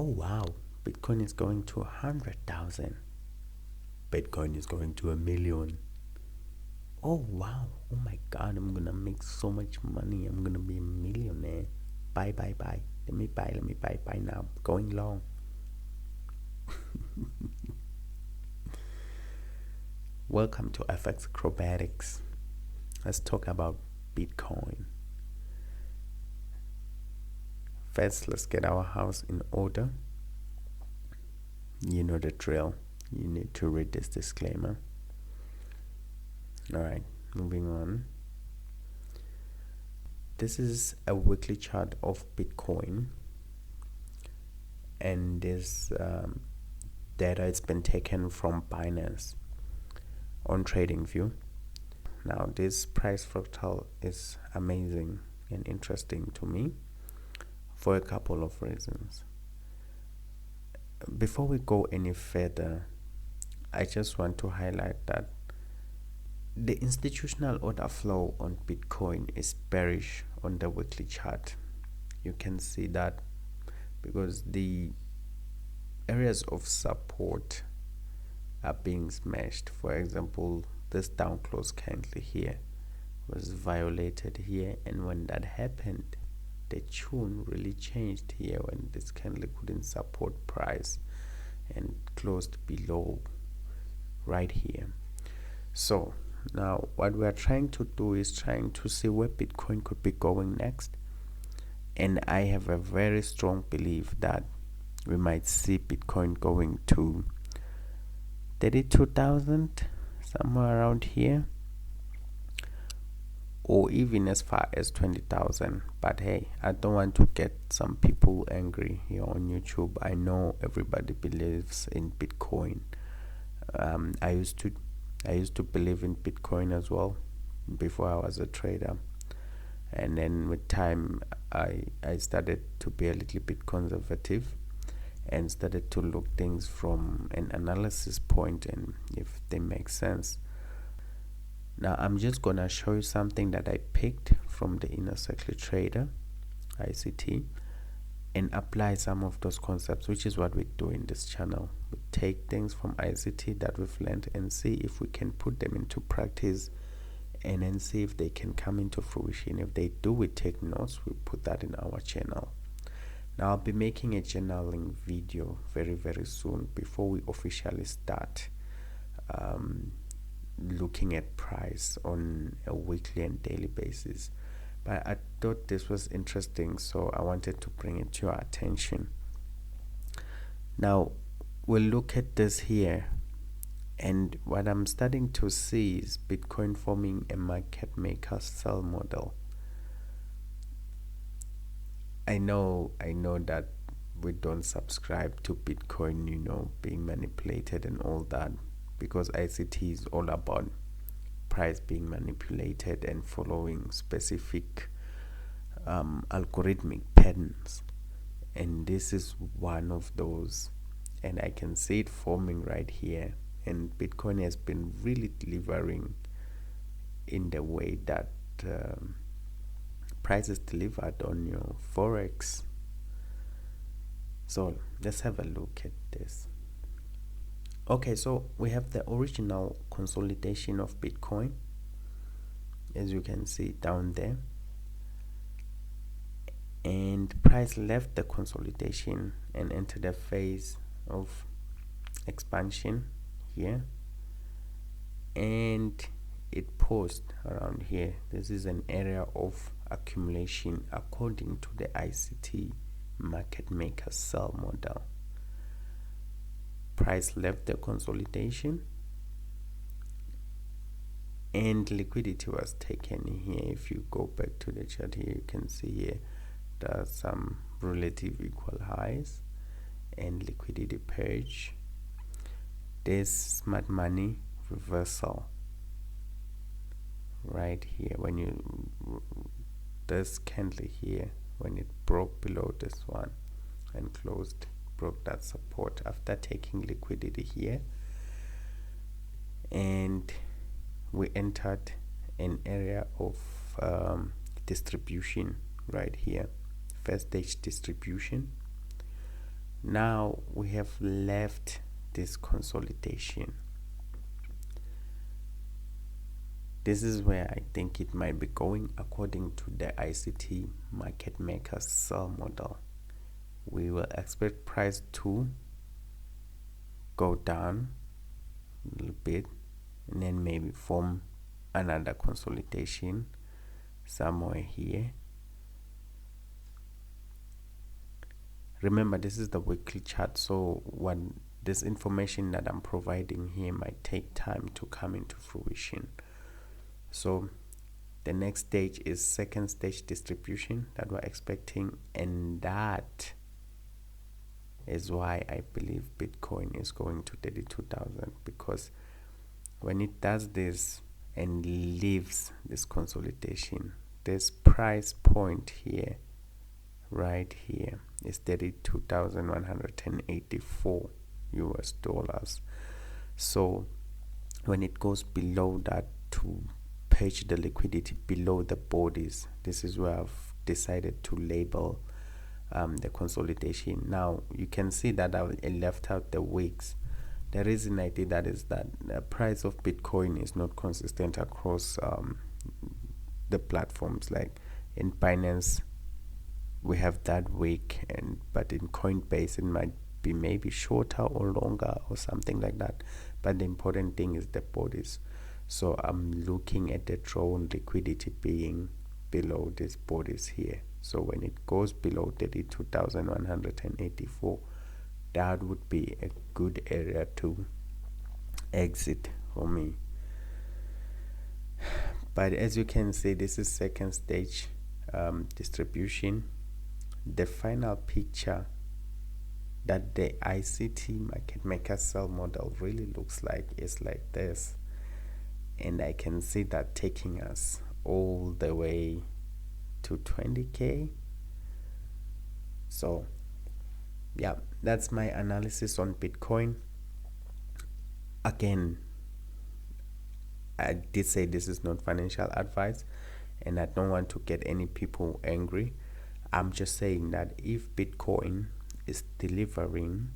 Oh wow, Bitcoin is going to 100,000. Bitcoin is going to 1 million. Oh wow, oh my god, I'm gonna make so much money. I'm gonna be a millionaire. Buy, buy, buy. Let me buy now. Going long. Welcome to FX Acrobatics. Let's talk about Bitcoin. First, let's get our house in order. You know the drill. You need to read this disclaimer. Alright, moving on. This is a weekly chart of Bitcoin, and this data has been taken from Binance on TradingView. Now, this price fractal is amazing and interesting to me for a couple of reasons. Before we go any further, I just want to highlight that the institutional order flow on Bitcoin is bearish on the weekly chart. You can see that because the areas of support are being smashed. For example, this down close candle here was violated here, and when that happened, the tune really changed here when this candle couldn't support price and closed below right here. So now what we are trying to do is trying to see where Bitcoin could be going next, and I have a very strong belief that we might see Bitcoin going to 32,000, somewhere around here, or even as far as 20,000. But hey, I don't want to get some people angry here on YouTube. I know everybody believes in Bitcoin. I used to believe in Bitcoin as well before I was a trader, and then with time I started to be a little bit conservative and started to look things from an analysis point and if they make sense. Now I'm just gonna show you something that I picked from the Inner Circle Trader ICT and apply some of those concepts, which is what we do in this channel. We take things from ICT that we've learned and see if we can put them into practice, and then see if they can come into fruition. If they do, we take notes, we put that in our channel. Now I'll be making a journaling video very soon before we officially start looking at price on a weekly and daily basis. But I thought this was interesting, so I wanted to bring it to your attention. Now we'll look at this here, and what I'm starting to see is Bitcoin forming a market maker sell model. I know that we don't subscribe to Bitcoin, being manipulated and all that, because ICT is all about price being manipulated and following specific algorithmic patterns, and this is one of those, and I can see it forming right here. And Bitcoin has been really delivering in the way that price is delivered on your forex. So let's have a look at this. Okay, so we have the original consolidation of Bitcoin, as you can see down there, and price left the consolidation and entered a phase of expansion here, and it paused around here. This is an area of accumulation according to the ICT market maker sell model. Price left the consolidation and liquidity was taken here. If you go back to the chart here, you can see here there are some relative equal highs and liquidity purge. There's smart money reversal right here. When this candle here, when it broke below this one and closed, broke that support after taking liquidity here, and we entered an area of distribution right here, first stage distribution, Now we have left this consolidation. This is where I think it might be going according to the ICT market maker sell model. We will expect price to go down a little bit and then maybe form another consolidation somewhere here. Remember, this is the weekly chart, so when this information that I'm providing here might take time to come into fruition. So the next stage is second stage distribution that we're expecting, and that is why I believe Bitcoin is going to 32,000, because when it does this and leaves this consolidation, this price point here, right here, is 32,184 US dollars. So when it goes below that to page the liquidity below the bodies, this is where I've decided to label the consolidation. Now you can see that I left out the wicks. The reason I did that is that the price of Bitcoin is not consistent across the platforms. Like in Binance, we have that wick, but in Coinbase it might be maybe shorter or longer or something like that. But the important thing is the bodies. So I'm looking at the drawn liquidity being below these bodies here. So when it goes below 32,184, that would be a good area to exit for me. But as you can see, this is second stage distribution. The final picture that the ICT market maker sell model really looks like is like this, and I can see that taking us all the way to 20k. So yeah, that's my analysis on Bitcoin. Again, I did say this is not financial advice, and I don't want to get any people angry. I'm just saying that if Bitcoin is delivering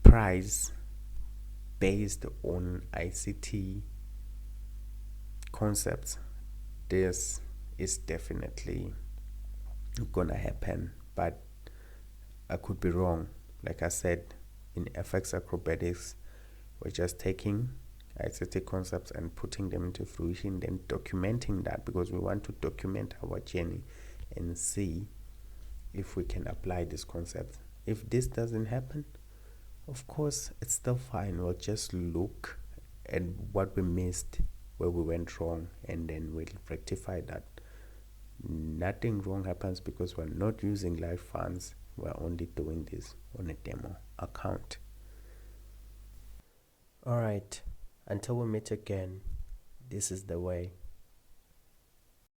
price based on ICT concepts, this is definitely gonna happen. But I could be wrong. Like I said, in FX acrobatics, we're just taking ICT concepts and putting them into fruition, then documenting that, because we want to document our journey and see if we can apply this concept. If this doesn't happen, of course it's still fine. We'll just look at what we missed, where we went wrong, and then we'll rectify that. Nothing wrong happens because we're not using live funds. We're only doing this on a demo account. All right, until we meet again, this is the way.